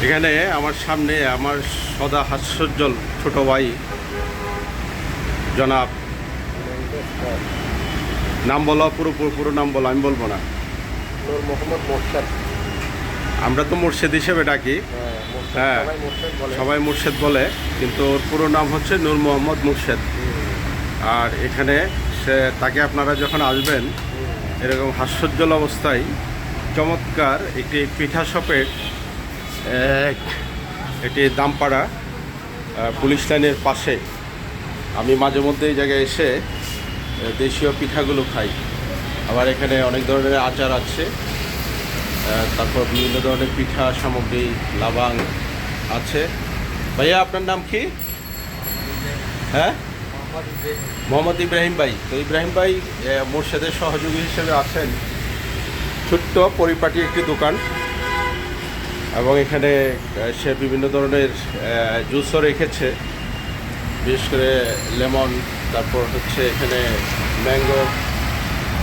এখানে আমার সামনে আমার সদা হাস্যোজ্জ্বল ছোট ভাই জনাব, নাম বলো, পুরো নাম বলো, আমি বলবো না। নূর মোহাম্মদ মোর্শেদ। আমরা তো মুর্শেদ হিসেবে ডাকি, হ্যাঁ সবাই মুর্শেদ বলে, কিন্তু ওর পুরো নাম হচ্ছে নূর মোহাম্মদ মুর্শেদ। আর এখানে তাকে আপনারা যখন আসবেন এরকম হাস্যোজ্জ্বল অবস্থায় চমৎকার একটি পিঠা শপের এটি দামপাড়া পুলিশ লাইনের পাশে আমি মাঝে মধ্যে এই জায়গায় এসে দেশীয় পিঠাগুলো খাই। আবার এখানে অনেক ধরনের আচার আছে, তারপর বিভিন্ন ধরনের পিঠা সামগ্রী লাবাং আছে। ভাইয়া আপনার নাম কি? হ্যাঁ, মোহাম্মদ ইব্রাহিম ভাই। তো ইব্রাহিম ভাই মোর্শেদের সহযোগী হিসেবে আছেন। ছোট্ট পরিপাটি একটি দোকান, এবং এখানে সে বিভিন্ন ধরনের জুসও রেখেছে, বিশেষ করে লেমন, তারপর হচ্ছে এখানে ম্যাঙ্গো,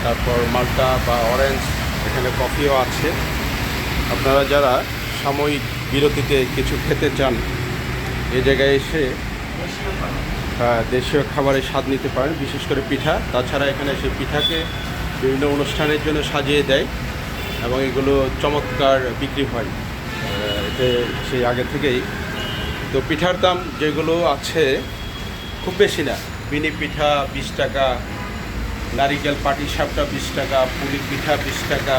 তারপর মাল্টা বা অরেঞ্জ, এখানে কফিও আছে। আপনারা যারা সাময়িক বিরতিতে কিছু খেতে চান এই জায়গায় এসে দেশীয় খাবারের স্বাদ নিতে পারেন, বিশেষ করে পিঠা। তাছাড়া এখানে সেই পিঠাকে বিভিন্ন অনুষ্ঠানের জন্য সাজিয়ে দেয় এবং এগুলো চমৎকার বিক্রি হয় এতে সেই আগে থেকেই। তো পিঠার দাম যেগুলো আছে খুব বেশি না। বিনি পিঠা 20 টাকা, নারিকেল পাটিসাপটা 20 টাকা, পুলি পিঠা 20 টাকা,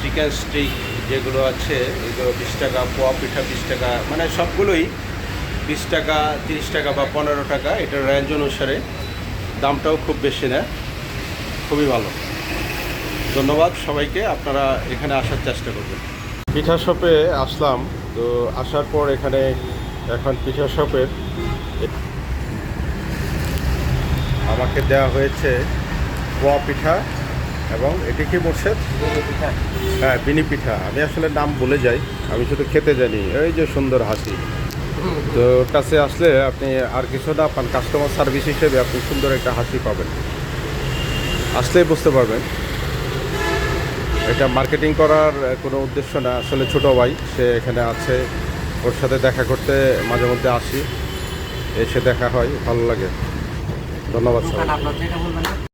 চিকেন স্টিক যেগুলো আছে এগুলো 20 টাকা, পোয়া পিঠা 20 টাকা, মানে সবগুলোই 20 টাকা, 30 টাকা বা 15 টাকা, এটার রেঞ্জ অনুসারে। দামটাও খুব বেশি না, খুবই ভালো। ধন্যবাদ সবাইকে, আপনারা এখানে আসার চেষ্টা করবেন। পিঠা শপে আসলাম, তো আসার পর এখানে এখন পিঠা শপের আমাকে দেওয়া হয়েছে পোয়া পিঠা, এবং এটি কি মোর্শেদ? হ্যাঁ, বিনি পিঠা। আমি আসলে নাম ভুলে যাই, আমি শুধু খেতে জানি। এই যে সুন্দর হাসি, তো ওর কাছে আসলে আপনি আর কিছু না পান, কাস্টমার সার্ভিস হিসেবে আপনি সুন্দর একটা হাসি পাবেন, আসলেই বুঝতে পারবেন। এটা মার্কেটিং করার কোনো উদ্দেশ্য না, আসলে ছোট ভাই সে এখানে আছে, ওর সাথে দেখা করতে মাঝে মধ্যে আসি, এসে দেখা হয়, ভালো লাগে। ধন্যবাদ স্যার।